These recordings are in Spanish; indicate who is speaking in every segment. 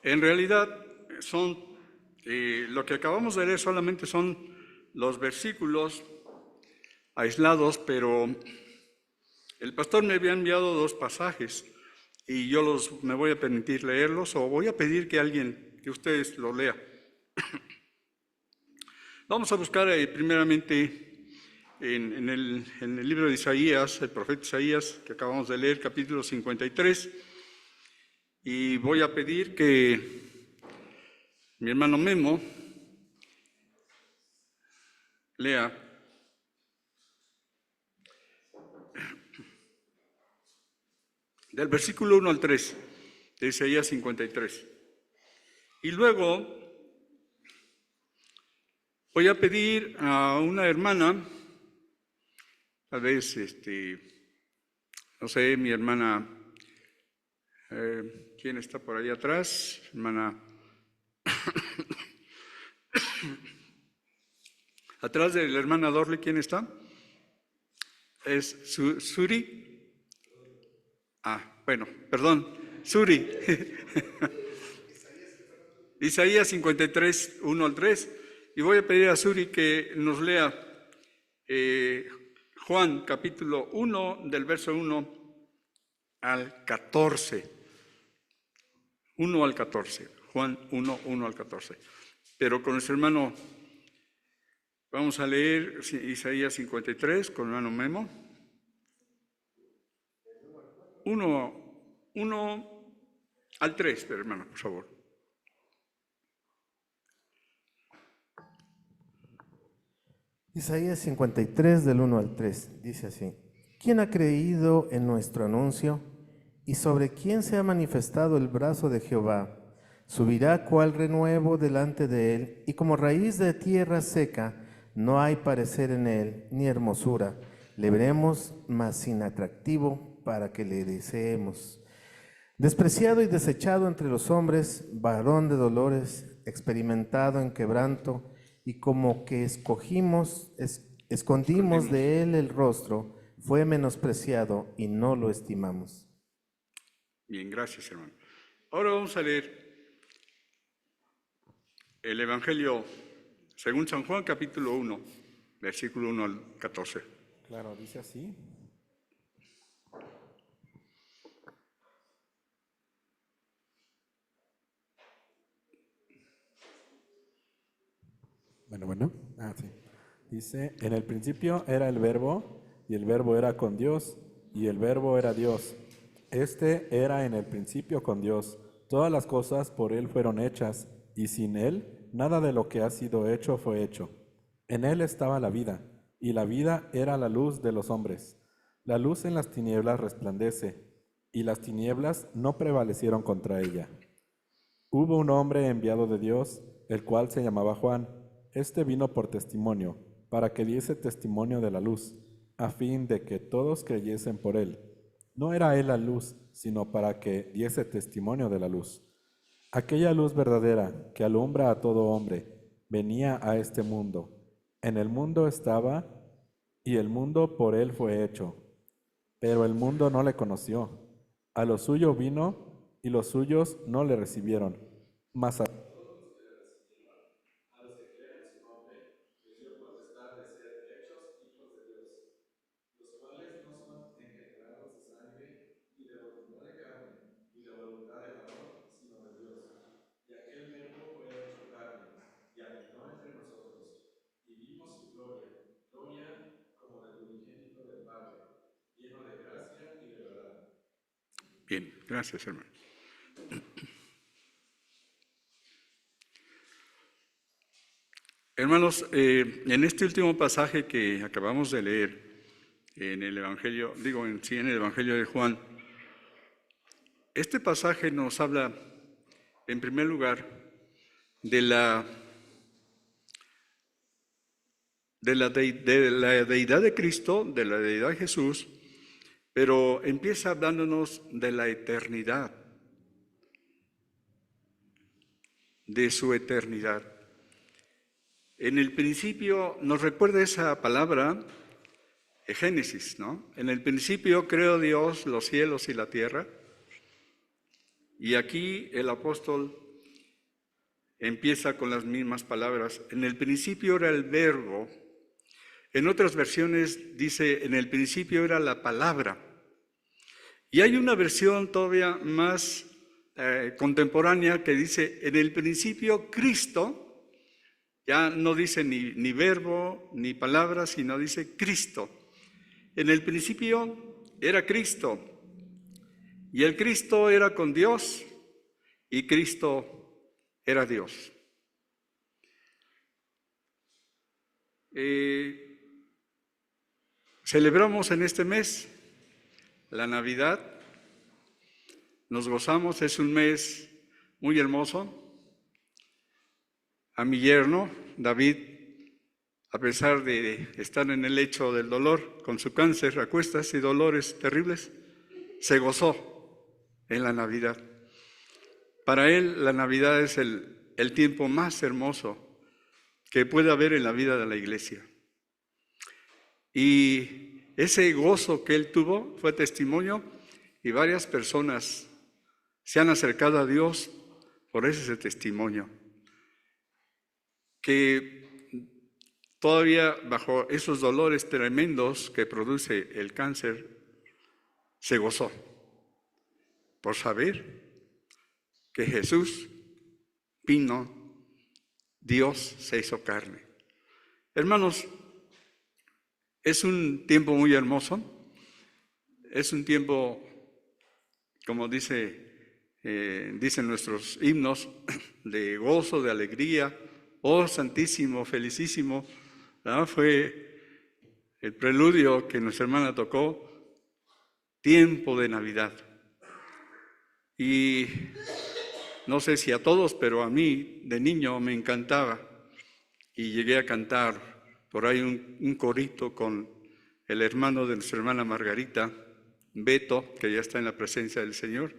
Speaker 1: En realidad lo que acabamos de leer solamente son los versículos aislados, pero el pastor me había enviado 2 pasajes y me voy a permitir leerlos, o voy a pedir que ustedes lo lean. Vamos a buscar primeramente en el libro de Isaías, el profeta Isaías, que acabamos de leer, capítulo 53, y voy a pedir que mi hermano Memo lea del versículo 1 al 3 de Isaías 53. Y luego voy a pedir a una hermana, tal vez, no sé, mi hermana, ¿quién está por ahí atrás? Hermana, atrás de la hermana Dorley, ¿quién está? ¿Es Suri? Bueno, perdón, Suri. Isaías 53, 1 al 3. Y voy a pedir a Suri que nos lea Juan capítulo 1, del verso 1 al 14. 1 al 14. Juan 1, 1 al 14. Pero con nuestro hermano, vamos a leer Isaías 53 con el hermano Memo. 1 al 3, hermano, por favor.
Speaker 2: Isaías 53, del 1 al 3, dice así: ¿Quién ha creído en nuestro anuncio? ¿Y sobre quién se ha manifestado el brazo de Jehová? Subirá cual renuevo delante de él, y como raíz de tierra seca, no hay parecer en él, ni hermosura. Le veremos, mas sin atractivo, para que le deseemos. Despreciado y desechado entre los hombres, varón de dolores, experimentado en quebranto, y como que escondimos de él el rostro, fue menospreciado y no lo estimamos.
Speaker 1: Bien, gracias, hermano. Ahora vamos a leer el Evangelio según San Juan, capítulo 1, versículo 1 al 14.
Speaker 3: Claro, dice así. Bueno. Sí. Dice, en el principio era el Verbo, y el Verbo era con Dios, y el Verbo era Dios. Este era en el principio con Dios. Todas las cosas por Él fueron hechas, y sin Él nada de lo que ha sido hecho fue hecho. En Él estaba la vida, y la vida era la luz de los hombres. La luz en las tinieblas resplandece, y las tinieblas no prevalecieron contra ella. Hubo un hombre enviado de Dios, el cual se llamaba Juan. Este vino por testimonio, para que diese testimonio de la luz, a fin de que todos creyesen por él. No era él la luz, sino para que diese testimonio de la luz. Aquella luz verdadera, que alumbra a todo hombre, venía a este mundo. En el mundo estaba, y el mundo por él fue hecho. Pero el mundo no le conoció. A lo suyo vino, y los suyos no le recibieron. Mas a
Speaker 1: Bien, gracias, hermano. Hermanos, en este último pasaje que acabamos de leer en el Evangelio, en el Evangelio de Juan, este pasaje nos habla, en primer lugar, de la deidad de Cristo, de la deidad de Jesús, pero empieza hablándonos de la eternidad, de su eternidad. En el principio nos recuerda esa palabra, Génesis, ¿no? En el principio creó Dios los cielos y la tierra. Y aquí el apóstol empieza con las mismas palabras. En el principio era el verbo. En otras versiones dice, en el principio era la palabra. Y hay una versión todavía más contemporánea que dice, en el principio Cristo. Ya no dice ni verbo ni palabra, sino dice Cristo. En el principio era Cristo, y el Cristo era con Dios, y Cristo era Dios. Celebramos en este mes la Navidad, nos gozamos, es un mes muy hermoso. A mi yerno, David, a pesar de estar en el lecho del dolor, con su cáncer a cuestas y dolores terribles, se gozó en la Navidad. Para él, la Navidad es el tiempo más hermoso que puede haber en la vida de la iglesia. Y ese gozo que él tuvo fue testimonio, y varias personas se han acercado a Dios por ese testimonio. Que todavía bajo esos dolores tremendos que produce el cáncer, se gozó por saber que Jesús vino, Dios se hizo carne. Hermanos, es un tiempo muy hermoso, es un tiempo, como dicen nuestros himnos, de gozo, de alegría. Oh Santísimo, felicísimo, ¿verdad? Fue el preludio que nuestra hermana tocó, tiempo de Navidad. Y no sé si a todos, pero a mí de niño me encantaba, y llegué a cantar por ahí un corito con el hermano de nuestra hermana Margarita, Beto, que ya está en la presencia del Señor.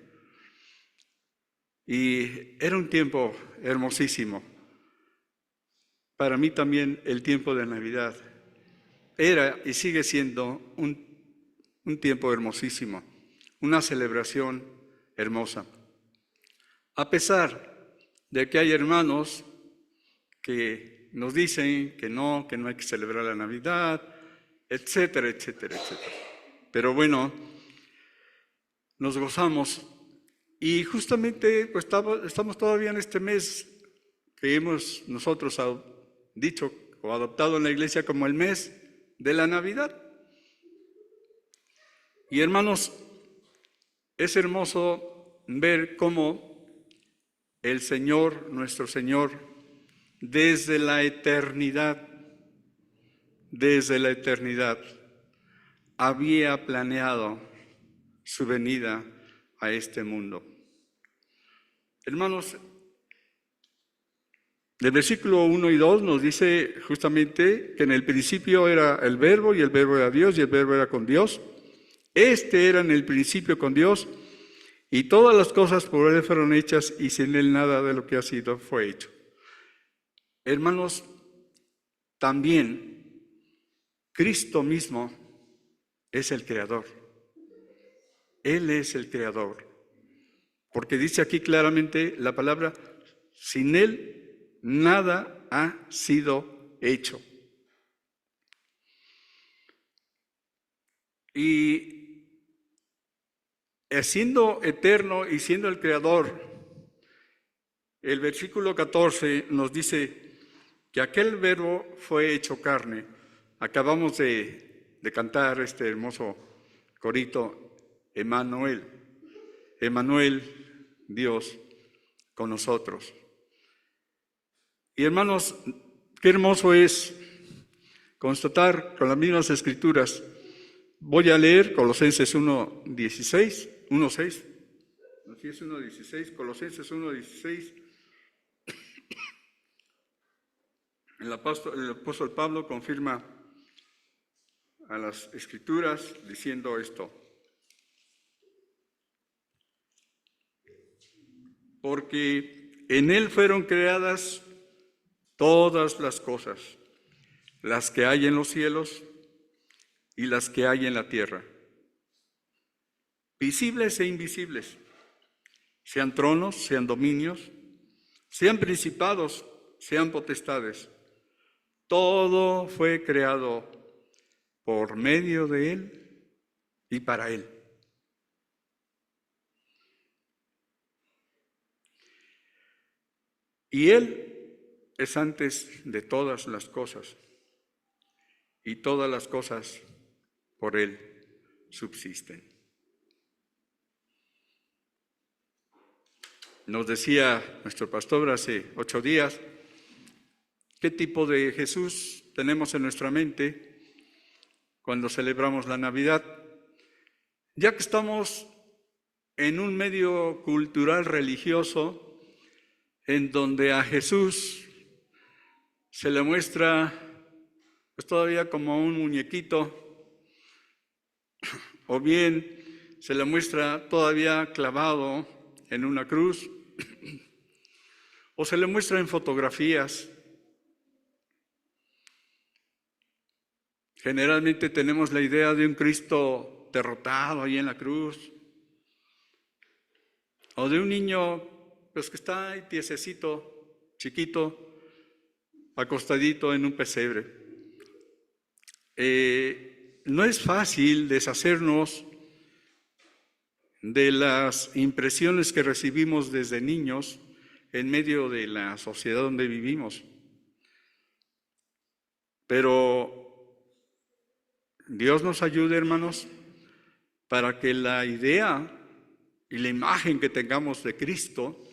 Speaker 1: Y era un tiempo hermosísimo. Para mí también el tiempo de Navidad era y sigue siendo un tiempo hermosísimo, una celebración hermosa. A pesar de que hay hermanos que nos dicen que no hay que celebrar la Navidad, etcétera, etcétera, etcétera. Pero bueno, nos gozamos, y justamente pues, estamos todavía en este mes que hemos nosotros dicho o adoptado en la iglesia como el mes de la Navidad. Y hermanos, es hermoso ver cómo el Señor, nuestro Señor, desde la eternidad, había planeado su venida a este mundo. Hermanos, el versículo 1 y 2 nos dice justamente que en el principio era el Verbo, y el Verbo era Dios, y el Verbo era con Dios. Este era en el principio con Dios, y todas las cosas por Él fueron hechas, y sin Él nada de lo que ha sido fue hecho. Hermanos, también Cristo mismo es el Creador. Él es el Creador. Porque dice aquí claramente la palabra, sin Él nada ha sido hecho. Y siendo eterno y siendo el Creador, el versículo 14 nos dice que aquel Verbo fue hecho carne. Acabamos de cantar este hermoso corito, Emmanuel, Emmanuel, Dios con nosotros. Y hermanos, qué hermoso es constatar con las mismas escrituras. Voy a leer Colosenses 1:16, 1:6. Así es, 1:16, Colosenses 1:16. El apóstol Pablo confirma a las escrituras diciendo esto. Porque en Él fueron creadas todas las cosas, las que hay en los cielos y las que hay en la tierra, visibles e invisibles, sean tronos, sean dominios, sean principados, sean potestades. Todo fue creado por medio de Él y para Él. Y Él es antes de todas las cosas, y todas las cosas por Él subsisten. Nos decía nuestro pastor hace 8 días, ¿qué tipo de Jesús tenemos en nuestra mente cuando celebramos la Navidad? Ya que estamos en un medio cultural religioso en donde a Jesús se le muestra pues todavía como un muñequito, o bien se le muestra todavía clavado en una cruz, o se le muestra en fotografías. Generalmente tenemos la idea de un Cristo derrotado ahí en la cruz, o de un niño pues que está ahí tiesecito, chiquito, acostadito en un pesebre. No es fácil deshacernos de las impresiones que recibimos desde niños en medio de la sociedad donde vivimos. Pero Dios nos ayude, hermanos, para que la idea y la imagen que tengamos de Cristo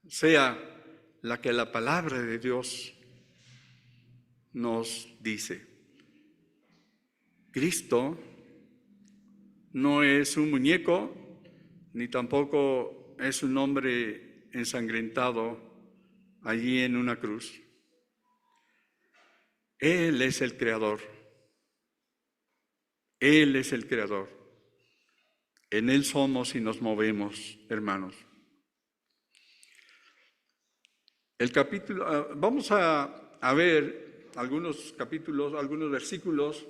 Speaker 1: sea la que la palabra de Dios nos dice. Cristo no es un muñeco, ni tampoco es un hombre ensangrentado allí en una cruz. Él es el Creador. Él es el Creador. En Él somos y nos movemos, hermanos. El capítulo, vamos a ver algunos capítulos, algunos versículos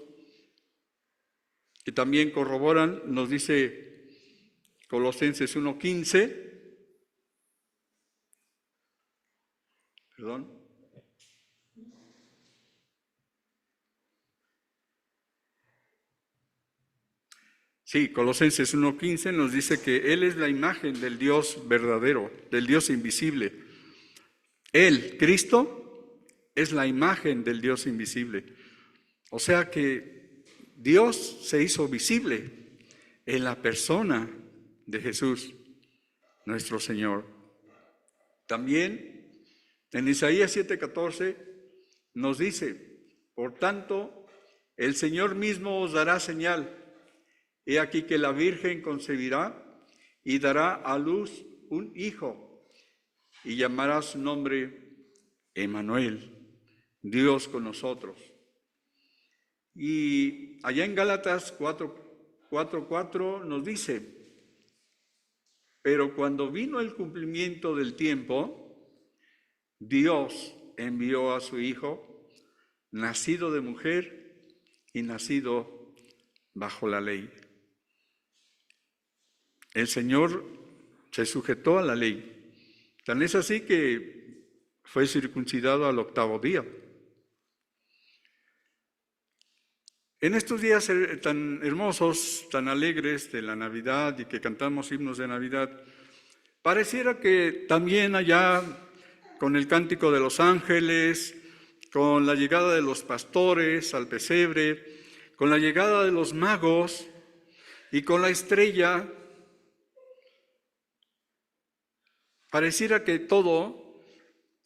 Speaker 1: que también corroboran. Nos dice Colosenses 1:15, perdón. Sí, Colosenses 1:15 nos dice que Él es la imagen del Dios verdadero, del Dios invisible. Él, Cristo, es la imagen del Dios invisible. O sea que Dios se hizo visible en la persona de Jesús, nuestro Señor. También en Isaías 7:14 nos dice, por tanto, el Señor mismo os dará señal. He aquí que la Virgen concebirá y dará a luz un hijo y llamará su nombre Emmanuel, Dios con nosotros. Y allá en Gálatas 4:4 nos dice, pero cuando vino el cumplimiento del tiempo, Dios envió a su Hijo, nacido de mujer y nacido bajo la ley. El Señor se sujetó a la ley. Tan es así que fue circuncidado al 8º día. En estos días tan hermosos, tan alegres de la Navidad y que cantamos himnos de Navidad, pareciera que también allá con el cántico de los ángeles, con la llegada de los pastores al pesebre, con la llegada de los magos y con la estrella, pareciera que todo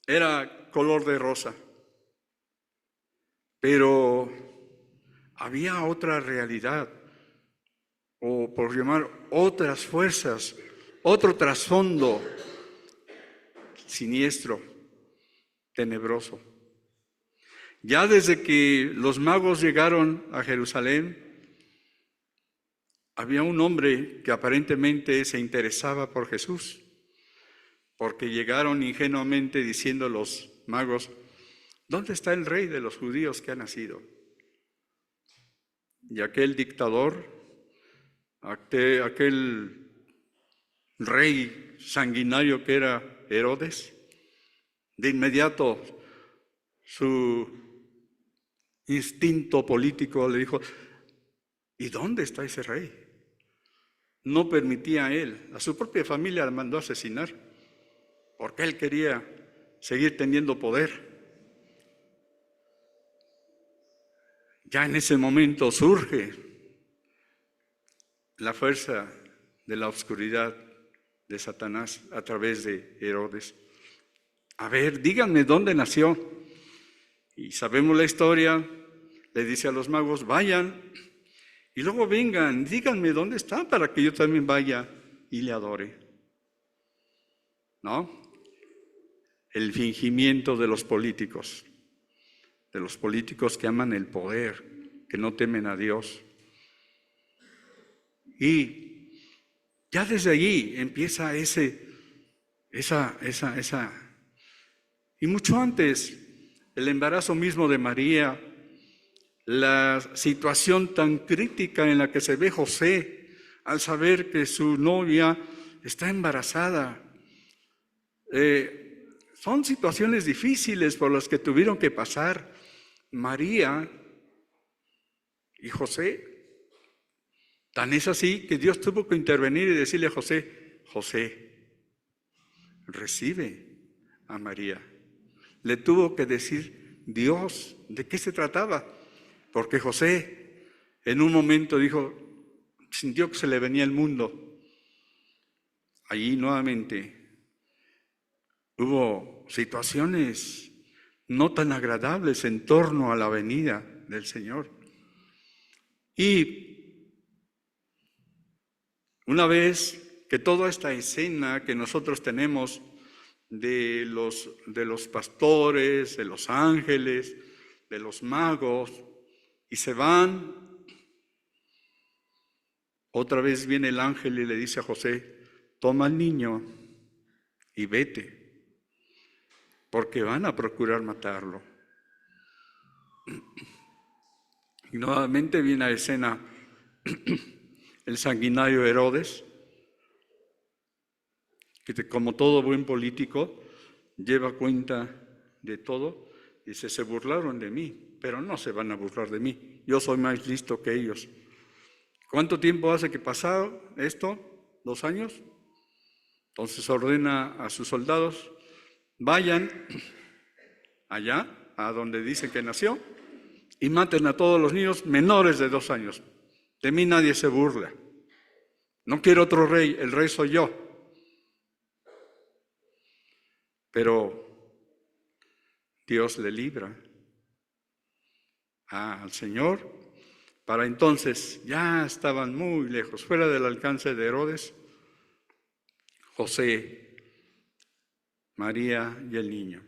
Speaker 1: era color de rosa, pero había otra realidad, o por llamar otras fuerzas, otro trasfondo siniestro, tenebroso. Ya desde que los magos llegaron a Jerusalén, había un hombre que aparentemente se interesaba por Jesús, porque llegaron ingenuamente diciendo los magos, ¿dónde está el rey de los judíos que ha nacido? Y aquel dictador, aquel rey sanguinario que era Herodes. De inmediato su instinto político le dijo: ¿y dónde está ese rey? No permitía a él, a su propia familia la mandó a asesinar, porque él quería seguir teniendo poder. Ya en ese momento surge la fuerza de la oscuridad de Satanás a través de Herodes. A ver, díganme dónde nació. Y sabemos la historia, le dice a los magos: vayan y luego vengan, díganme dónde está para que yo también vaya y le adore. ¿No? El fingimiento de los políticos que aman el poder, que no temen a Dios. Y ya desde allí empieza y mucho antes, el embarazo mismo de María, la situación tan crítica en la que se ve José al saber que su novia está embarazada. Son situaciones difíciles por las que tuvieron que pasar María y José. Tan es así que Dios tuvo que intervenir y decirle a José: José, recibe a María. Le tuvo que decir Dios de qué se trataba, porque José en un momento sintió que se le venía el mundo. Allí nuevamente hubo situaciones no tan agradables en torno a la venida del Señor. Y una vez que toda esta escena que nosotros tenemos de los pastores, de los ángeles, de los magos, y se van, otra vez viene el ángel y le dice a José: toma al niño y vete, porque van a procurar matarlo. Y nuevamente viene a escena el sanguinario Herodes, que como todo buen político lleva cuenta de todo. Dice: se burlaron de mí, pero no se van a burlar de mí, yo soy más listo que ellos. ¿Cuánto tiempo hace que pasó esto? 2 años. Entonces ordena a sus soldados: vayan allá, a donde dice que nació, y maten a todos los niños menores de 2 años. De mí nadie se burla. No quiero otro rey, el rey soy yo. Pero Dios le libra al Señor. Para entonces ya estaban muy lejos, fuera del alcance de Herodes, José, María y el niño.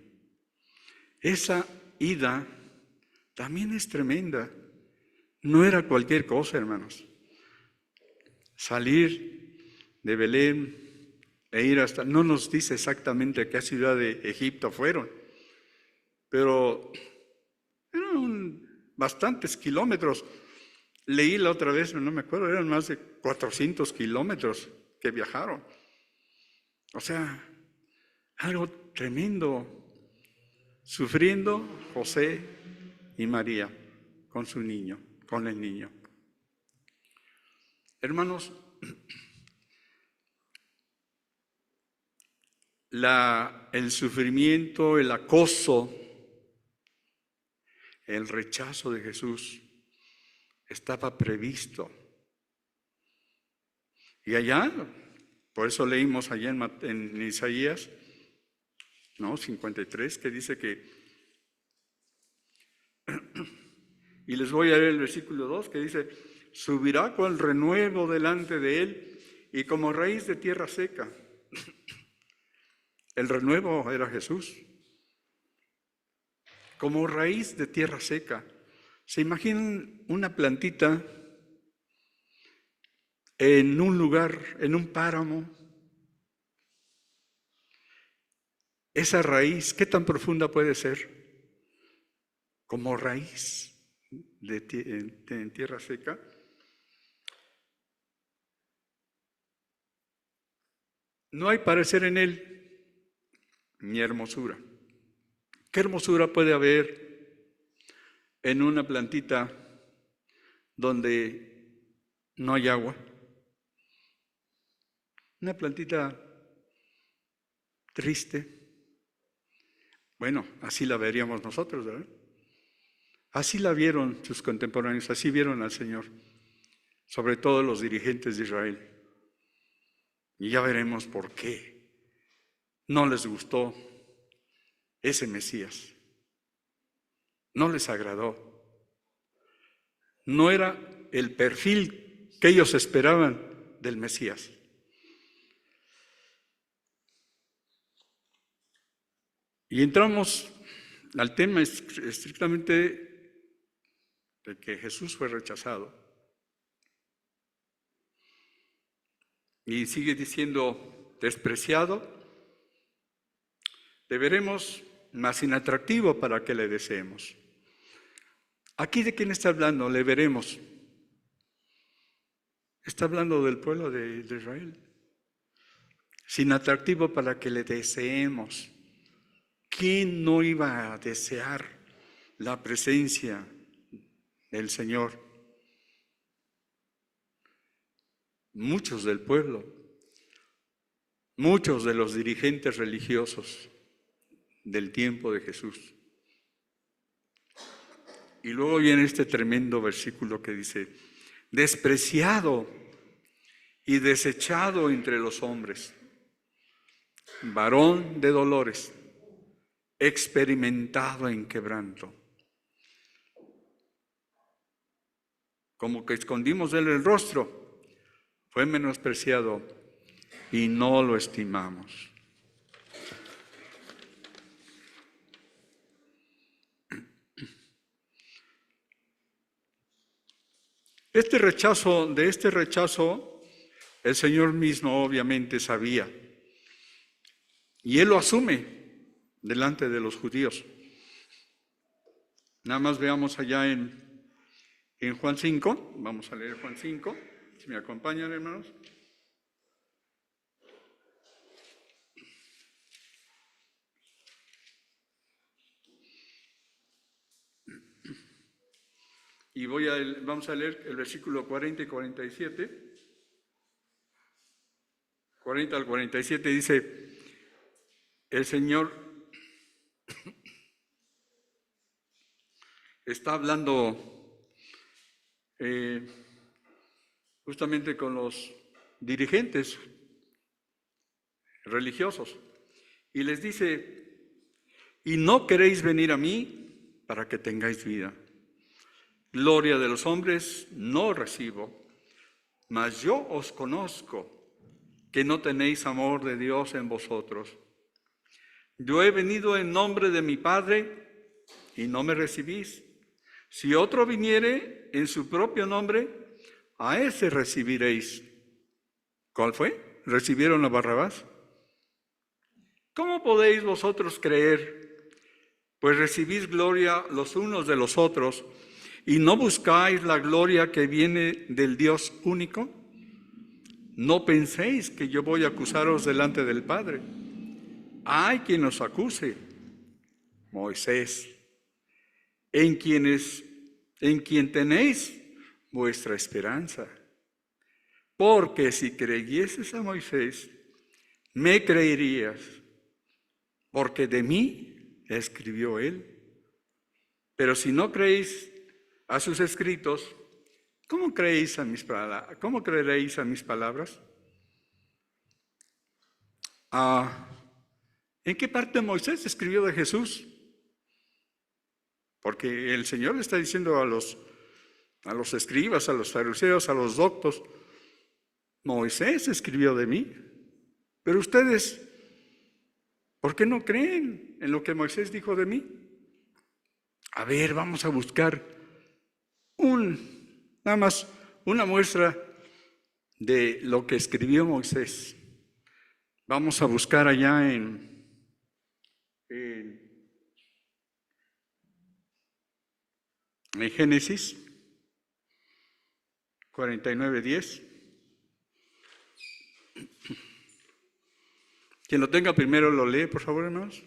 Speaker 1: Esa ida también es tremenda. No era cualquier cosa, hermanos. Salir de Belén e ir hasta, no nos dice exactamente a qué ciudad de Egipto fueron, pero eran bastantes kilómetros. Leí la otra vez, no me acuerdo, eran más de 400 kilómetros que viajaron. O sea, algo tremendo. Sufriendo José y María con su niño, con el niño. Hermanos, el sufrimiento, el acoso, el rechazo de Jesús estaba previsto. Y allá, por eso leímos allá en Isaías, 53, que dice que, y les voy a leer el versículo 2, que dice: subirá cual renuevo delante de él y como raíz de tierra seca. El renuevo era Jesús. Como raíz de tierra seca. ¿Se imaginan una plantita en un lugar, en un páramo? Esa raíz, ¿qué tan profunda puede ser? Como raíz en tierra seca. No hay parecer en él, ni hermosura. ¿Qué hermosura puede haber en una plantita donde no hay agua? Una plantita triste. Bueno, así la veríamos nosotros, ¿verdad? Así la vieron sus contemporáneos, así vieron al Señor, sobre todo los dirigentes de Israel. Y ya veremos por qué no les gustó ese Mesías. No les agradó. No era el perfil que ellos esperaban del Mesías. Y entramos al tema estrictamente de que Jesús fue rechazado. Y sigue diciendo despreciado, le veremos más inatractivo para que le deseemos. Aquí de quién está hablando, le veremos. Está hablando del pueblo de Israel. Sin atractivo para que le deseemos. ¿Quién no iba a desear la presencia del Señor? Muchos del pueblo, muchos de los dirigentes religiosos del tiempo de Jesús. Y luego viene este tremendo versículo que dice, despreciado y desechado entre los hombres, varón de dolores, experimentado en quebranto. Como que escondimos de él el rostro, fue menospreciado y no lo estimamos. De este rechazo, el Señor mismo obviamente sabía. Y Él lo asume delante de los judíos. Nada más veamos allá en Juan 5, vamos a leer Juan 5, si me acompañan, hermanos. Y vamos a leer el versículo 40 y 47. 40 al 47 dice, el Señor está hablando justamente con los dirigentes religiosos y les dice, y no queréis venir a mí para que tengáis vida. Gloria de los hombres no recibo, mas yo os conozco, que no tenéis amor de Dios en vosotros. Yo he venido en nombre de mi Padre y no me recibís. Si otro viniere en su propio nombre, a ese recibiréis. ¿Cuál fue? ¿Recibieron a Barrabás? ¿Cómo podéis vosotros creer? Pues recibís gloria los unos de los otros, ¿y no buscáis la gloria que viene del Dios único? No penséis que yo voy a acusaros delante del Padre. Hay quien os acuse, Moisés, en quien tenéis vuestra esperanza. Porque si creyeses a Moisés, me creerías, porque de mí escribió él. Pero si no creéis a sus escritos, ¿cómo creeréis a mis palabras? ¿En qué parte Moisés escribió de Jesús? Porque el Señor le está diciendo a los escribas, a los fariseos, a los doctos, Moisés escribió de mí, pero ustedes, ¿por qué no creen en lo que Moisés dijo de mí? A ver, vamos a buscar nada más una muestra de lo que escribió Moisés. Vamos a buscar allá en Génesis 49:10. Quien lo tenga primero lo lee, por favor, hermanos.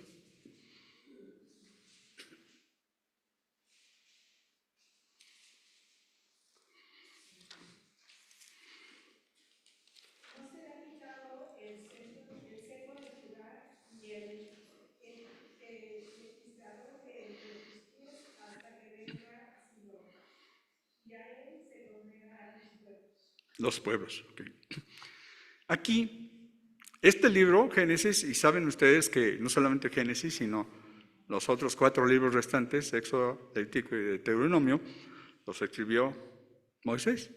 Speaker 1: Los pueblos. Okay. Aquí, este libro, Génesis, y saben ustedes que no solamente Génesis, sino los otros 4 libros restantes, Éxodo, Levítico y Deuteronomio, los escribió Moisés.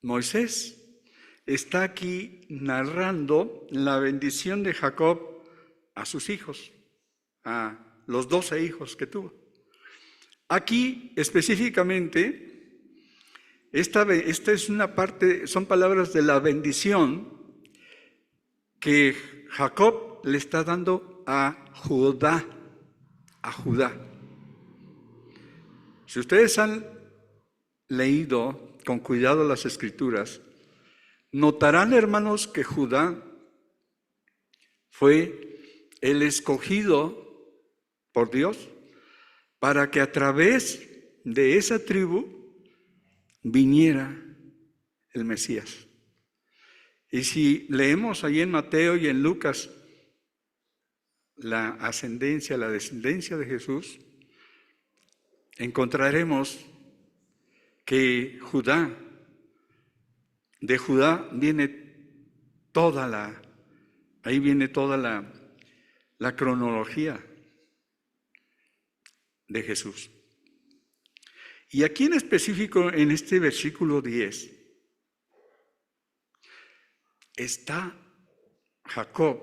Speaker 1: Moisés está aquí narrando la bendición de Jacob a sus hijos, a los 12 hijos que tuvo. Aquí específicamente, esta es una parte, son palabras de la bendición que Jacob le está dando a Judá, Si ustedes han leído con cuidado las Escrituras, notarán, hermanos, que Judá fue el escogido por Dios para que a través de esa tribu viniera el Mesías. Y si leemos ahí en Mateo y en Lucas la ascendencia, la descendencia de Jesús, encontraremos que de Judá viene toda la cronología de Jesús. Y aquí en específico, en este versículo 10, está Jacob,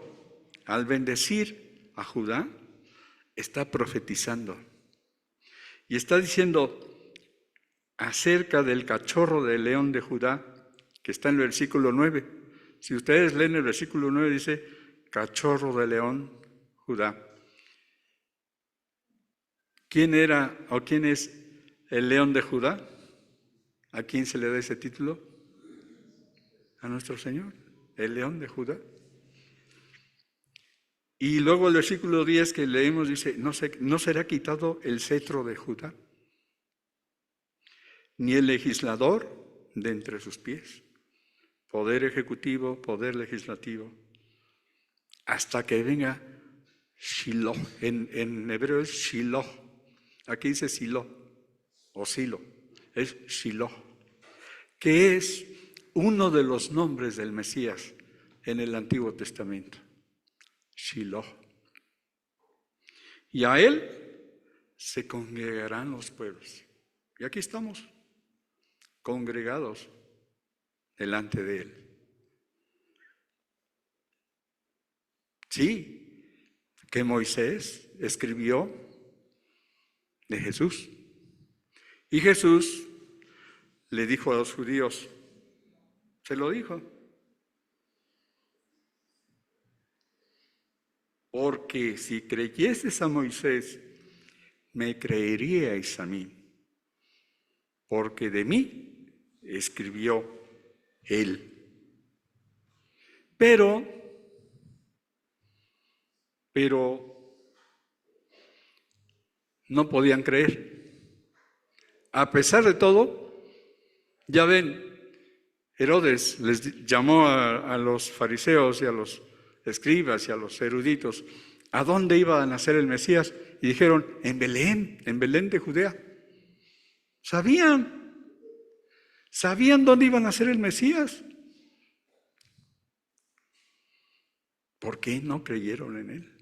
Speaker 1: al bendecir a Judá, está profetizando. Y está diciendo acerca del cachorro del león de Judá, que está en el versículo 9. Si ustedes leen el versículo 9, dice, cachorro de león, Judá. ¿Quién era o quién es el león de Judá? ¿A quién se le da ese título? A nuestro Señor, el león de Judá. Y luego el versículo 10 que leemos dice, no será quitado el cetro de Judá, ni el legislador de entre sus pies. Poder ejecutivo, poder legislativo, hasta que venga Shiloh. En hebreo es Shiloh. Aquí dice Silo o Silo. Es Shiloh, que es uno de los nombres del Mesías en el Antiguo Testamento. Shiloh. Y a él se congregarán los pueblos. Y aquí estamos, congregados delante de él. Sí, que Moisés escribió de Jesús. Y Jesús le dijo a los judíos, se lo dijo, porque si creyeses a Moisés, me creeríais a mí, porque de mí escribió él. Pero no podían creer. A pesar de todo, ya ven, Herodes les llamó a los fariseos y a los escribas y a los eruditos, ¿a dónde iba a nacer el Mesías? Y dijeron, en Belén de Judea. Sabían dónde iba a nacer el Mesías. ¿Por qué no creyeron en él?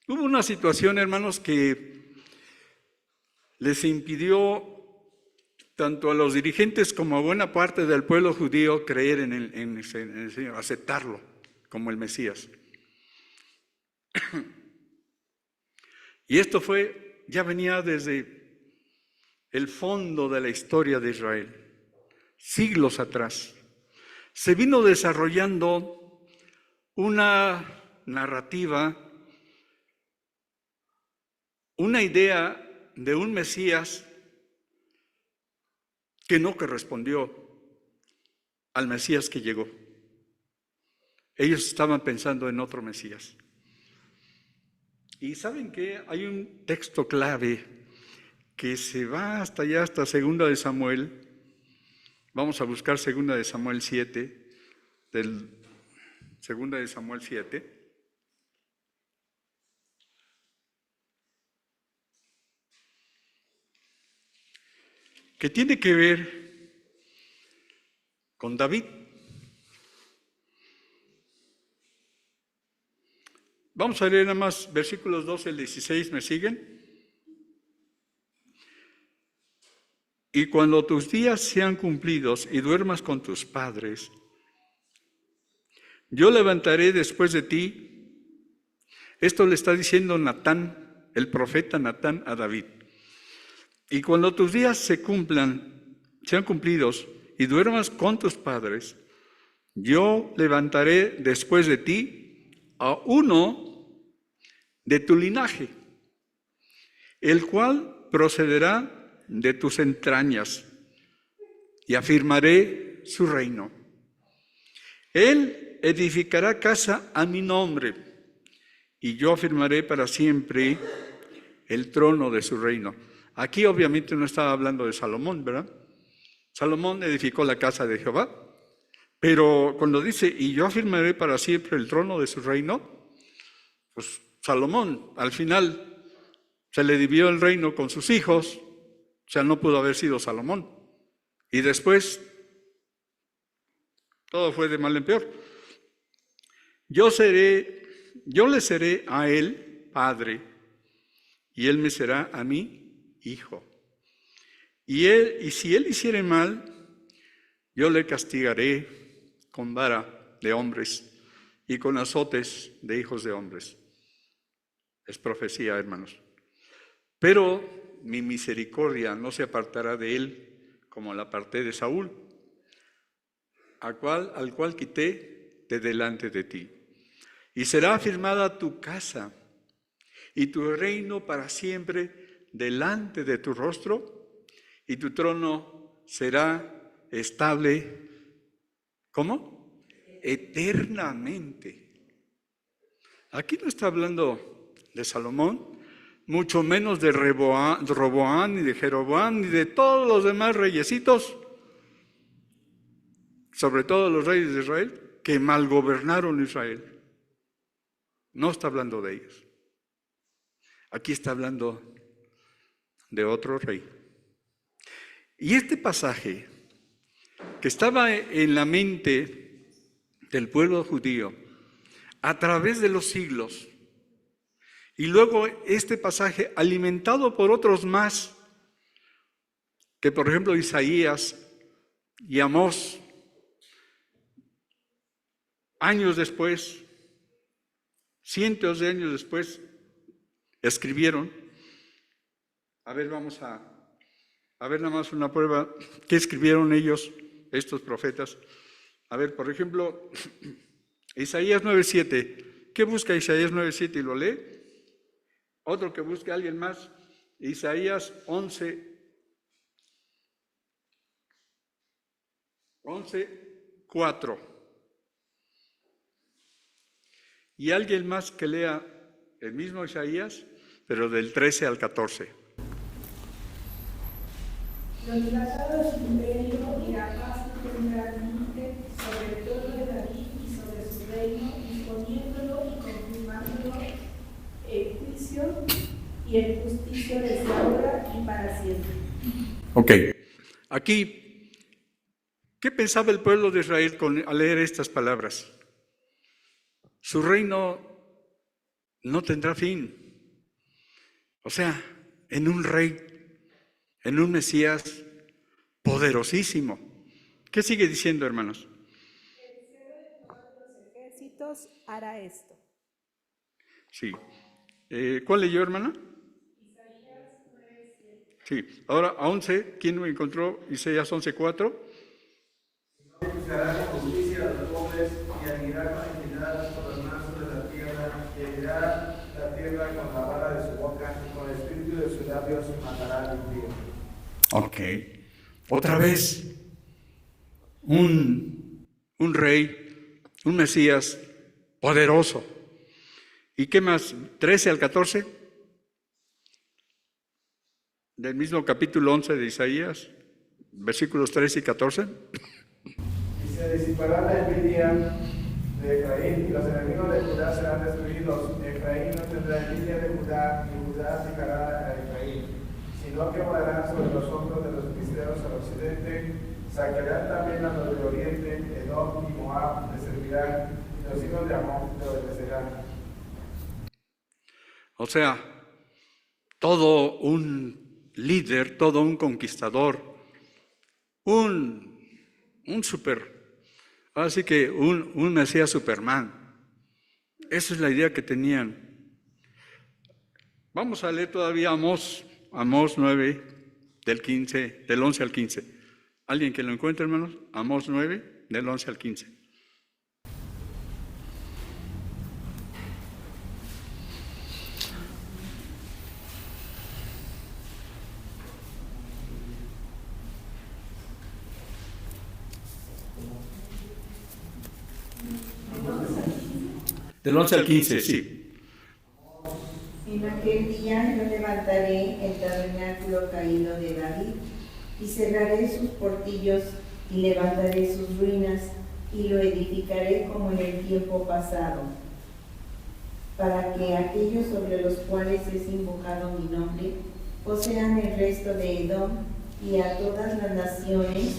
Speaker 1: Hubo una situación, hermanos, que les impidió tanto a los dirigentes como a buena parte del pueblo judío creer en el Señor, aceptarlo como el Mesías. Y esto ya venía desde el fondo de la historia de Israel, siglos atrás. Se vino desarrollando una narrativa, una idea de un Mesías que no correspondió al Mesías que llegó. Ellos estaban pensando en otro Mesías. Y ¿saben qué? Hay un texto clave que se va hasta allá, hasta 2 de Samuel. Vamos a buscar 2 de Samuel 7, del 2 de Samuel 7. Que tiene que ver con David. Vamos a leer nada más versículos 12 al 16, ¿me siguen? Y cuando tus días sean cumplidos y duermas con tus padres, yo levantaré después de ti. Esto le está diciendo Natán, el profeta Natán a David. Y cuando tus días sean cumplidos y duermas con tus padres, yo levantaré después de ti a uno de tu linaje, el cual procederá de tus entrañas, y afirmaré su reino. Él edificará casa a mi nombre, y yo afirmaré para siempre el trono de su reino. Aquí obviamente no estaba hablando de Salomón, ¿verdad? Salomón edificó la casa de Jehová, pero cuando dice, y yo afirmaré para siempre el trono de su reino, pues Salomón al final se le dividió el reino con sus hijos, o sea, no pudo haber sido Salomón. Y después, todo fue de mal en peor. Yo le seré a él padre, y él me será a mí hijo. Y si él hiciere mal, yo le castigaré con vara de hombres y con azotes de hijos de hombres. Es profecía, hermanos. Pero mi misericordia no se apartará de él como la aparté de Saúl, al cual quité de delante de ti. Y será afirmada tu casa y tu reino para siempre delante de tu rostro, y tu trono será estable, ¿cómo? Eternamente. Aquí no está hablando de Salomón, mucho menos de Roboán, ni de Jeroboam, ni de todos los demás reyesitos, sobre todo los reyes de Israel, que malgobernaron Israel. No está hablando de ellos. Aquí está hablando de otro rey. Y este pasaje, que estaba en la mente del pueblo judío a través de los siglos, y luego este pasaje alimentado por otros más, que por ejemplo Isaías y Amós, años después, cientos de años después, escribieron. A ver, vamos a ver nada más una prueba. ¿Qué escribieron ellos, estos profetas? A ver, por ejemplo, Isaías 9:7. ¿Qué busca Isaías 9:7 y lo lee? Otro que busque a alguien más, Isaías 11:4. Y alguien más que lea el mismo Isaías, pero del 13 al 14.
Speaker 4: Los tratados de su imperio irá paz eternamente sobre el trono de David y sobre su reino, disponiéndolo y confirmándolo en juicio y en justicia desde ahora y para siempre.
Speaker 1: Ok. Aquí, ¿qué pensaba el pueblo de Israel al leer estas palabras? Su reino no tendrá fin. O sea, en un rey, en un Mesías poderosísimo. ¿Qué sigue diciendo, hermanos?
Speaker 4: El Señor de todos los ejércitos hará esto.
Speaker 1: Sí. ¿Cuál leyó, hermana?
Speaker 4: Isaías 9:7.
Speaker 1: Sí. Ahora, a 11, ¿quién me encontró? Isaías 11:4.
Speaker 5: Juzgará con justicia a los pobres y añadirá con equidad por los mansos de la tierra, y herirá la tierra con la vara de su boca, y con el espíritu de sus labios matará al impío.
Speaker 1: Ok. otra vez un rey, un Mesías poderoso. ¿Y qué más? 13 al 14 del mismo capítulo 11 de Isaías, versículos 13 y 14.
Speaker 5: Y se disipará la envidia de Efraín, y los enemigos de Judá serán destruidos. Efraín no tendrá envidia de Judá, y Judá picará a Efraín, sino que morarán sobre los hombros de los filisteos al occidente. Sacarán también a los del oriente, Edom y Moab le servirán, y los hijos de Amón le obedecerán.
Speaker 1: O sea, todo un líder, todo un conquistador, un super, así que un Mesías Superman. Esa es la idea que tenían. Vamos a leer todavía Amós 9, del 11 al 15. ¿Alguien que lo encuentre, hermanos? Amós 9, del 11 al 15. Del 11 al 15, sí.
Speaker 6: En aquel día yo levantaré el tabernáculo caído de David, y cerraré sus portillos, y levantaré sus ruinas, y lo edificaré como en el tiempo pasado, para que aquellos sobre los cuales es invocado mi nombre posean el resto de Edom y a todas las naciones,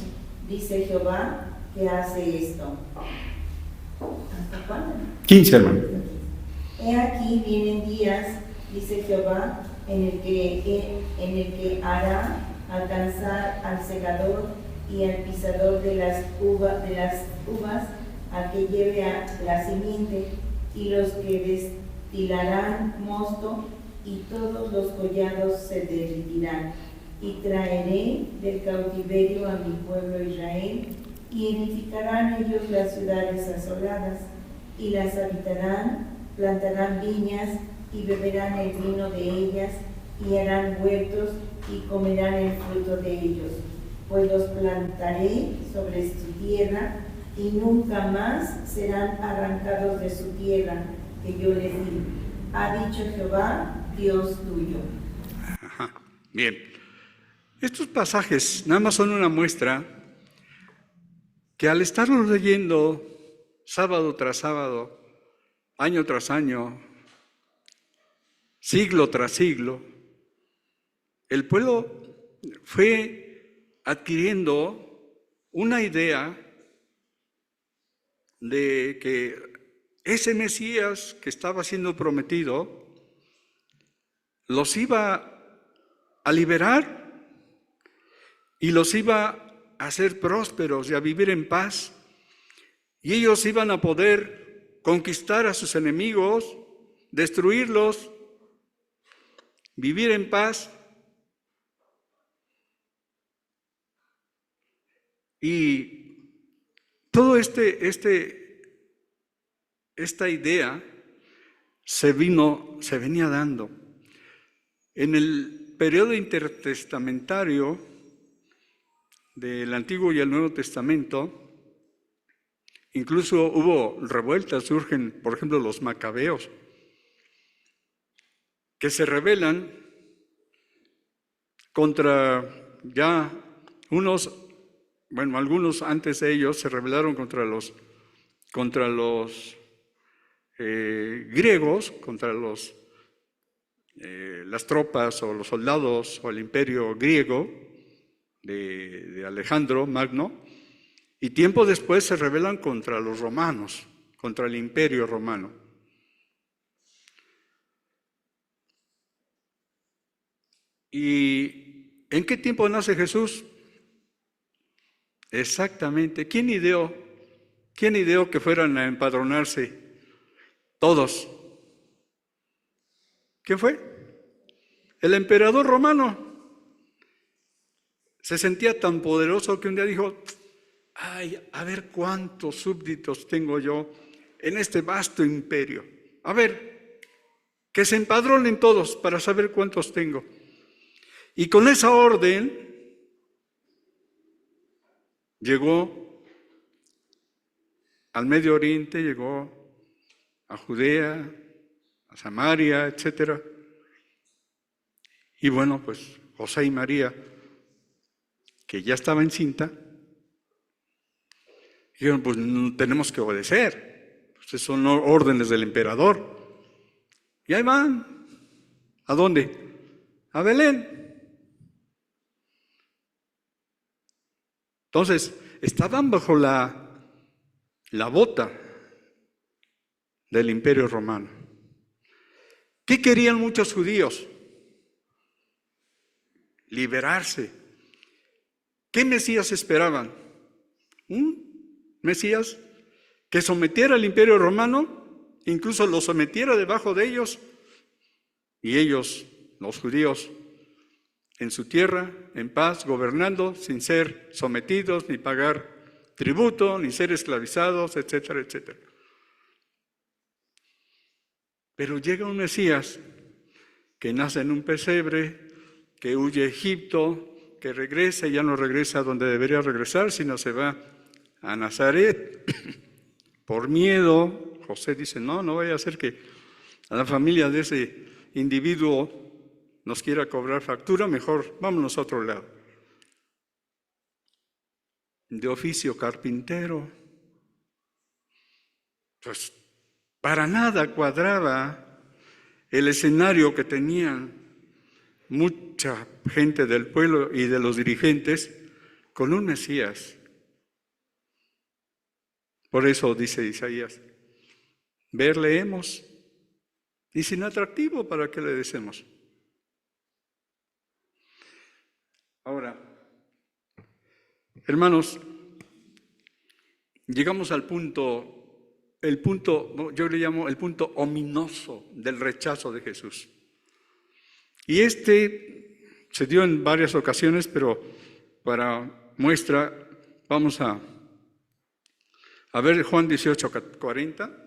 Speaker 6: dice Jehová, que hace esto. ¿Hasta cuándo?
Speaker 1: 15, hermano.
Speaker 6: He aquí vienen días, dice Jehová, en el que hará alcanzar al segador y al pisador de las uvas, al que lleve a la simiente, y los que destilarán mosto, y todos los collados se derretirán. Y traeré del cautiverio a mi pueblo Israel, y edificarán ellos las ciudades asoladas, y las habitarán, plantarán viñas, y beberán el vino de ellas, y harán huertos, y comerán el fruto de ellos. Pues los plantaré sobre su tierra, y nunca más serán arrancados de su tierra que yo les di. Ha dicho Jehová, Dios tuyo.
Speaker 1: Ajá. Bien. Estos pasajes nada más son una muestra que al estarlos leyendo sábado tras sábado, año tras año, siglo tras siglo, el pueblo fue adquiriendo una idea de que ese Mesías que estaba siendo prometido los iba a liberar y los iba a hacer prósperos y a vivir en paz, y ellos iban a poder conquistar a sus enemigos, destruirlos, vivir en paz. Y todo esta idea se venía dando. En el periodo intertestamentario del Antiguo y el Nuevo Testamento, incluso hubo revueltas, surgen, por ejemplo, los macabeos, que se rebelan contra ya algunos antes de ellos se rebelaron contra los griegos, contra las tropas o los soldados o el imperio griego de Alejandro Magno, y tiempo después se rebelan contra los romanos, contra el imperio romano. ¿Y en qué tiempo nace Jesús? Exactamente. ¿Quién ideó que fueran a empadronarse todos? ¿Quién fue? El emperador romano. Se sentía tan poderoso que un día dijo: ay, a ver cuántos súbditos tengo yo en este vasto imperio. A ver, que se empadronen todos para saber cuántos tengo. Y con esa orden llegó al Medio Oriente, llegó a Judea, a Samaria, etc. Y bueno, pues José y María, que ya estaba encinta, dijeron, pues tenemos que obedecer. Pues son órdenes del emperador. Y ahí van. ¿A dónde? A Belén. Entonces, estaban bajo la bota del Imperio Romano. ¿Qué querían muchos judíos? Liberarse. ¿Qué Mesías esperaban? Un Mesías que sometiera al Imperio Romano, incluso lo sometiera debajo de ellos, y ellos, los judíos, en su tierra, en paz, gobernando, sin ser sometidos, ni pagar tributo, ni ser esclavizados, etcétera, etcétera. Pero llega un Mesías que nace en un pesebre, que huye a Egipto, que regresa y ya no regresa a donde debería regresar, sino se va a Nazaret. Por miedo, José dice, no vaya a ser que a la familia de ese individuo nos quiera cobrar factura, mejor vámonos a otro lado. De oficio carpintero. Pues para nada cuadraba el escenario que tenían mucha gente del pueblo y de los dirigentes con un Mesías. Por eso dice Isaías, verle hemos, y sin atractivo, ¿para qué le decimos? Ahora, hermanos, llegamos al punto, yo le llamo el punto ominoso del rechazo de Jesús. Y este se dio en varias ocasiones, pero para muestra vamos a ver Juan 18:40.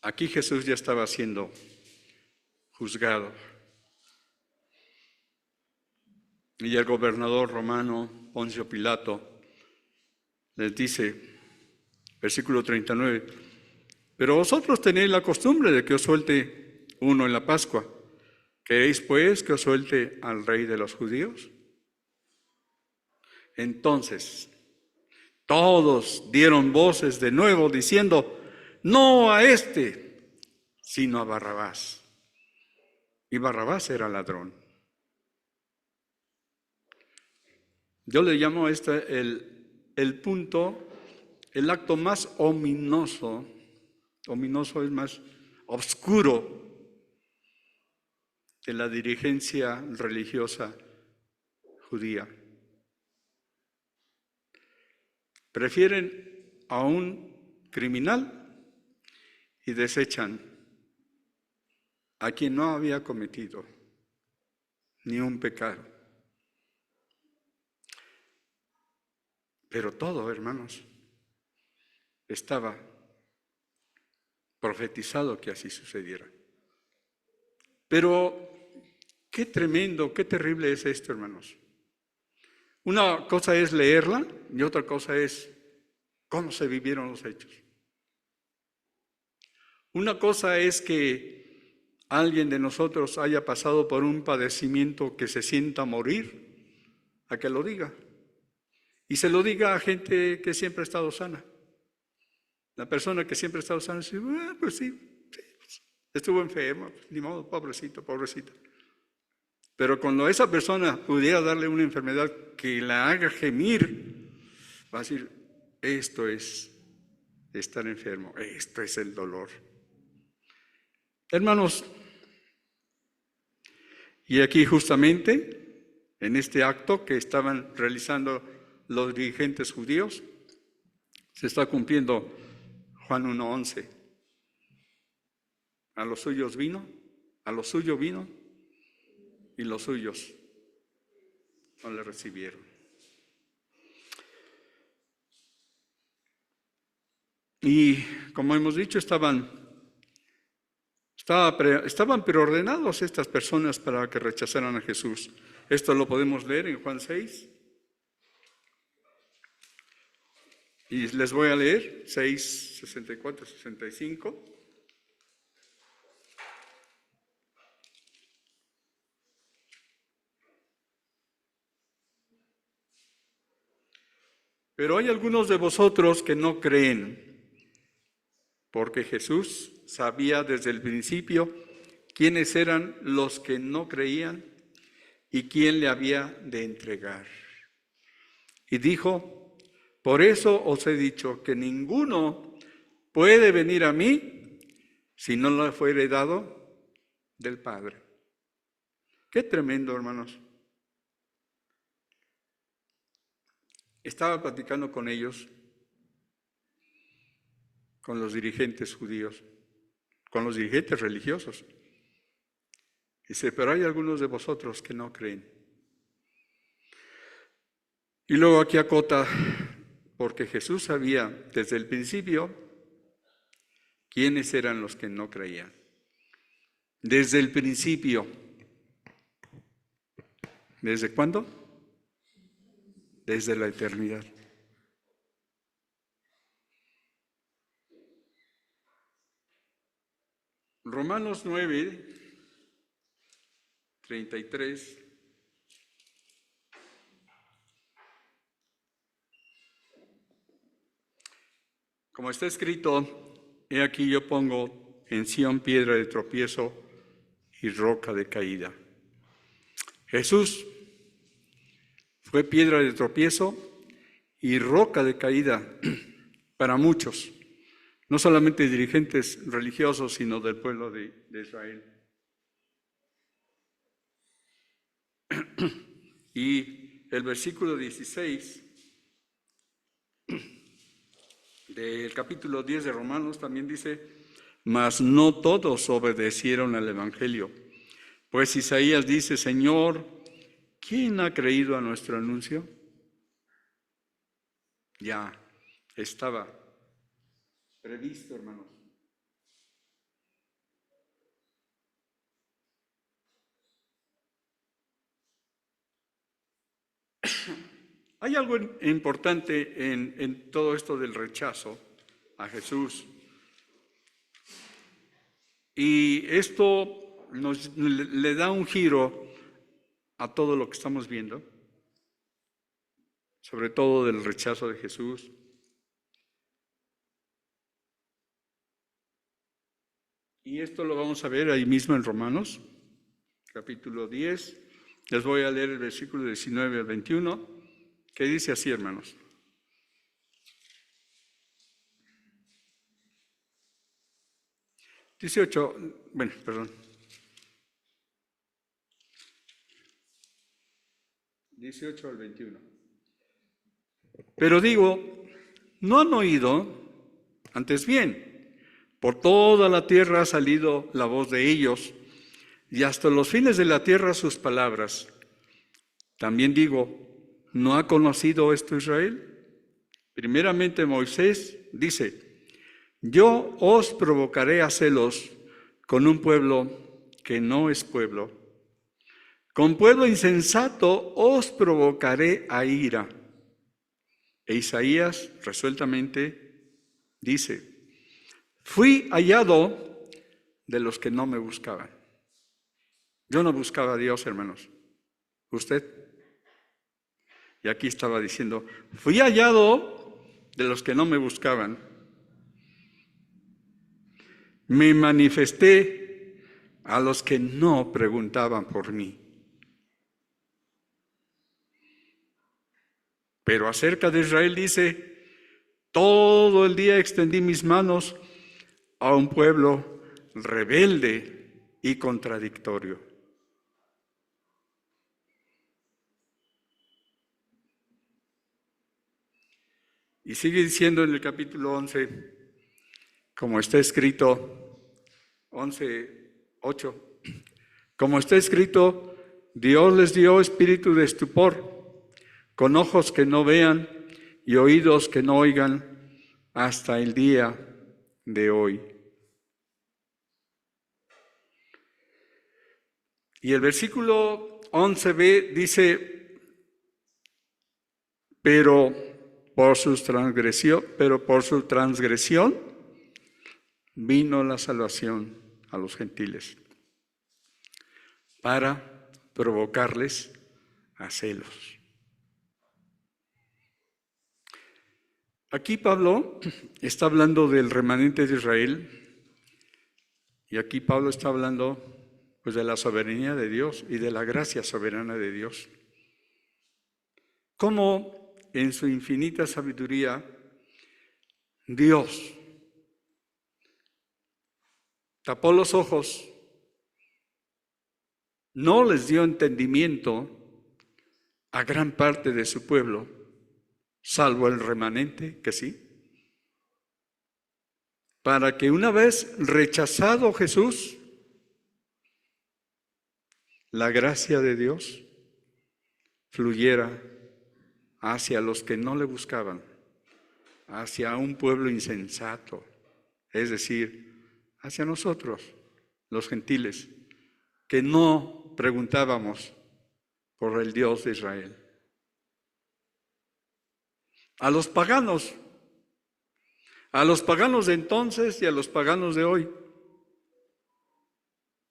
Speaker 1: Aquí Jesús ya estaba siendo juzgado. Y el gobernador romano, Poncio Pilato, les dice, versículo 39, pero vosotros tenéis la costumbre de que os suelte uno en la Pascua. ¿Queréis pues que os suelte al rey de los judíos? Entonces, todos dieron voces de nuevo diciendo, no a este, sino a Barrabás. Y Barrabás era ladrón. Yo le llamo el punto, el acto más ominoso es más oscuro de la dirigencia religiosa judía. Prefieren a un criminal y desechan a quien no había cometido ni un pecado. Pero todo, hermanos, estaba profetizado que así sucediera. Pero qué tremendo, qué terrible es esto, hermanos. Una cosa es leerla y otra cosa es cómo se vivieron los hechos. Una cosa es que alguien de nosotros haya pasado por un padecimiento que se sienta morir, a que lo diga. Y se lo diga a gente que siempre ha estado sana. La persona que siempre ha estado sana dice, pues sí, estuvo enfermo, ni modo, pobrecito, pobrecita. Pero cuando esa persona pudiera darle una enfermedad que la haga gemir, va a decir, esto es estar enfermo, esto es el dolor. Hermanos, y aquí justamente, en este acto que estaban realizando los dirigentes judíos, se está cumpliendo Juan 1:11. A los suyos vino, a lo suyo vino, y los suyos no le recibieron. Y como hemos dicho, estaban preordenados estas personas para que rechazaran a Jesús. Esto lo podemos leer en Juan 6. Y les voy a leer 6, 64, 65. Pero hay algunos de vosotros que no creen, porque Jesús sabía desde el principio quiénes eran los que no creían y quién le había de entregar. Y dijo: por eso os he dicho que ninguno puede venir a mí si no le fuere dado del Padre. Qué tremendo, hermanos. Estaba platicando con ellos, con los dirigentes judíos, con los dirigentes religiosos. Dice: pero hay algunos de vosotros que no creen. Y luego aquí acota: porque Jesús sabía desde el principio quiénes eran los que no creían. Desde el principio. ¿Desde cuándo? Desde la eternidad. Romanos 9, 33. Como está escrito: he aquí yo pongo en Sión piedra de tropiezo y roca de caída. Jesús fue piedra de tropiezo y roca de caída para muchos, no solamente dirigentes religiosos, sino del pueblo de Israel. Y el versículo 16 del capítulo 10 de Romanos también dice: mas no todos obedecieron al Evangelio. Pues Isaías dice: Señor, ¿quién ha creído a nuestro anuncio? Ya estaba previsto, hermanos. Hay algo importante en todo esto del rechazo a Jesús. Y esto le da un giro a todo lo que estamos viendo, sobre todo del rechazo de Jesús. Y esto lo vamos a ver ahí mismo en Romanos, capítulo 10. Les voy a leer el versículo 19 al 21, que dice así, hermanos. Perdón. 18 al 21. Pero digo, ¿no han oído? Antes bien, por toda la tierra ha salido la voz de ellos, y hasta los fines de la tierra sus palabras. También digo, ¿no ha conocido esto Israel? Primeramente Moisés dice: yo os provocaré a celos con un pueblo que no es pueblo. Con pueblo insensato os provocaré a ira. E Isaías resueltamente dice: fui hallado de los que no me buscaban. Yo no buscaba a Dios, hermanos. ¿Usted? Y aquí estaba diciendo: fui hallado de los que no me buscaban. Me manifesté a los que no preguntaban por mí. Pero acerca de Israel dice: todo el día extendí mis manos a un pueblo rebelde y contradictorio. Y sigue diciendo en el capítulo 11, como está escrito, 11:8, como está escrito, Dios les dio espíritu de estupor, con ojos que no vean y oídos que no oigan, hasta el día de hoy. Y el versículo 11b dice, pero por su transgresión vino la salvación a los gentiles, para provocarles a celos. Aquí Pablo está hablando del remanente de Israel, y aquí Pablo está hablando pues de la soberanía de Dios y de la gracia soberana de Dios. Cómo en su infinita sabiduría Dios tapó los ojos, no les dio entendimiento a gran parte de su pueblo, salvo el remanente que sí, para que una vez rechazado Jesús, la gracia de Dios fluyera hacia los que no le buscaban, hacia un pueblo insensato, es decir, hacia nosotros, los gentiles, que no preguntábamos por el Dios de Israel. A los paganos de entonces y a los paganos de hoy.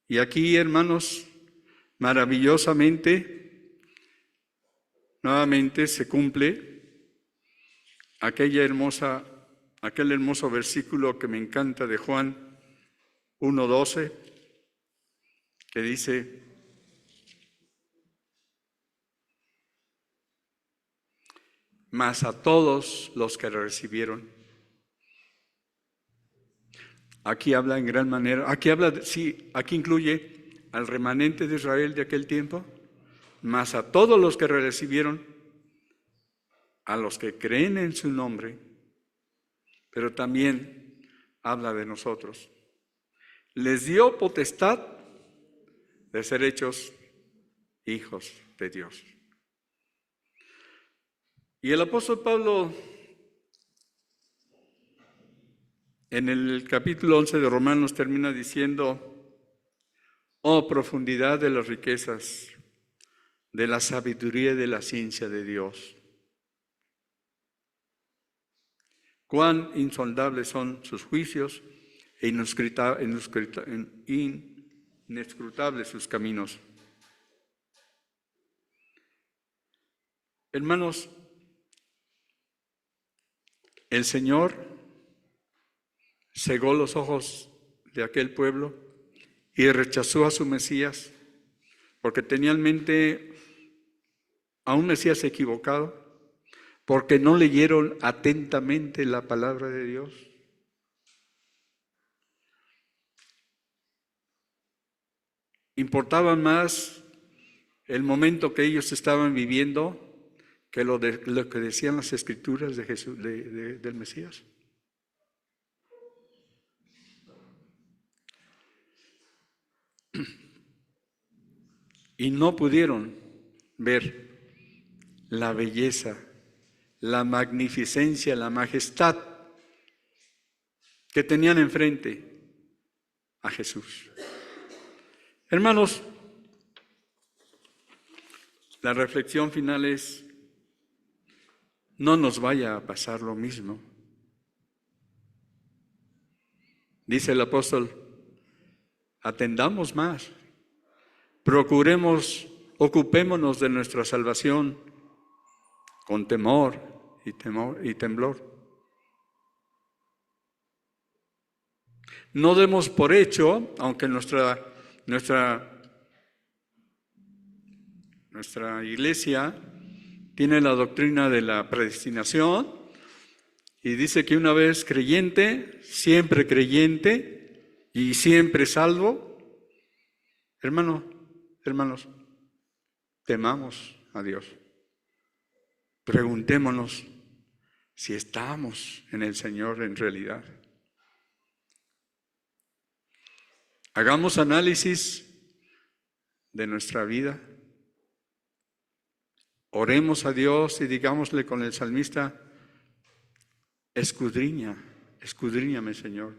Speaker 1: Y aquí, hermanos, maravillosamente, nuevamente se cumple aquel hermoso versículo que me encanta de Juan 1:12, que dice, mas a todos los que recibieron. Aquí habla en gran manera, aquí incluye al remanente de Israel de aquel tiempo, mas a todos los que recibieron, a los que creen en su nombre, pero también habla de nosotros. Les dio potestad de ser hechos hijos de Dios. Y el apóstol Pablo, en el capítulo 11 de Romanos, termina diciendo, oh profundidad de las riquezas, de la sabiduría y de la ciencia de Dios. Cuán insondables son sus juicios e inescrutables sus caminos. Hermanos, el Señor cegó los ojos de aquel pueblo y rechazó a su Mesías, porque tenía en mente a un Mesías equivocado, porque no leyeron atentamente la palabra de Dios. Importaba más el momento que ellos estaban viviendo que lo que decían las Escrituras de Jesús, del Mesías. Y no pudieron ver la belleza, la magnificencia, la majestad que tenían enfrente a Jesús. Hermanos, la reflexión final es, no nos vaya a pasar lo mismo. Dice el apóstol, atendamos más, ocupémonos de nuestra salvación con temor y temblor. No demos por hecho, aunque nuestra iglesia tiene la doctrina de la predestinación y dice que una vez creyente y siempre salvo. Hermanos, temamos a Dios. Preguntémonos si estamos en el Señor en realidad. Hagamos análisis de nuestra vida. Oremos a Dios y digámosle con el salmista, escudriñame, Señor,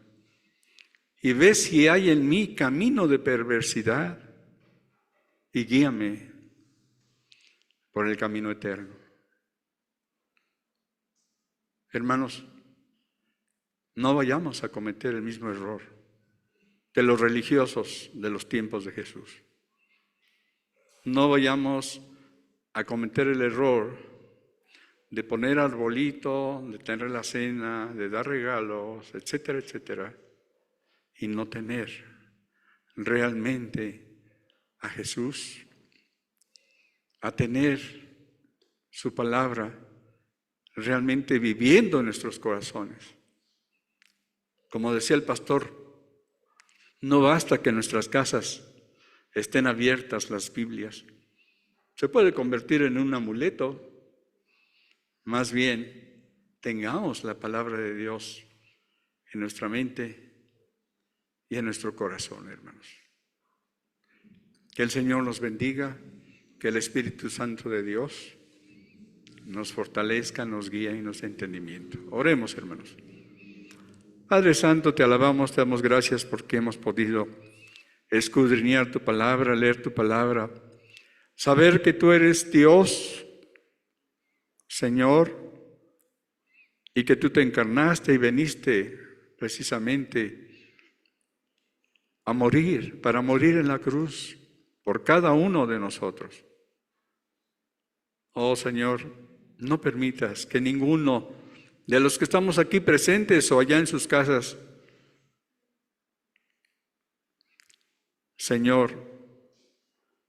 Speaker 1: y ve si hay en mí camino de perversidad y guíame por el camino eterno. Hermanos, no vayamos a cometer el mismo error de los religiosos de los tiempos de Jesús. No vayamos a cometer el error de poner arbolito, de tener la cena, de dar regalos, etcétera, etcétera, y no tener realmente a Jesús, a tener su palabra realmente viviendo en nuestros corazones. Como decía el pastor, no basta que en nuestras casas estén abiertas las Biblias. Se puede convertir en un amuleto. Más bien, tengamos la palabra de Dios en nuestra mente y en nuestro corazón, hermanos. Que el Señor nos bendiga, que el Espíritu Santo de Dios nos fortalezca, nos guíe y nos dé entendimiento. Oremos, hermanos. Padre Santo, te alabamos, te damos gracias porque hemos podido escudriñar tu palabra, leer tu palabra, saber que tú eres Dios, Señor, y que tú te encarnaste y veniste precisamente a morir, para morir en la cruz por cada uno de nosotros. Oh Señor, no permitas que ninguno de los que estamos aquí presentes o allá en sus casas, Señor,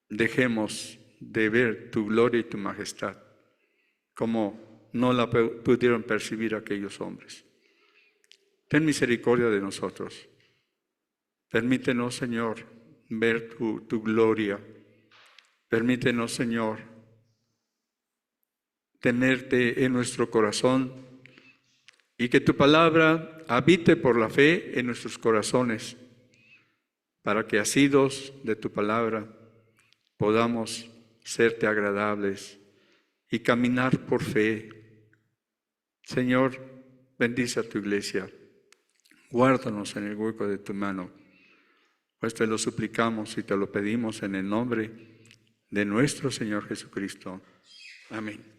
Speaker 1: dejemos de ver tu gloria y tu majestad como no la pudieron percibir aquellos hombres. Ten misericordia de nosotros. Permítenos, Señor, ver tu gloria. Permítenos, Señor, tenerte en nuestro corazón y que tu palabra habite por la fe en nuestros corazones, para que asidos de tu palabra podamos serte agradables y caminar por fe. Señor, bendice a tu iglesia, guárdanos en el hueco de tu mano, pues te lo suplicamos y te lo pedimos en el nombre de nuestro Señor Jesucristo. Amén.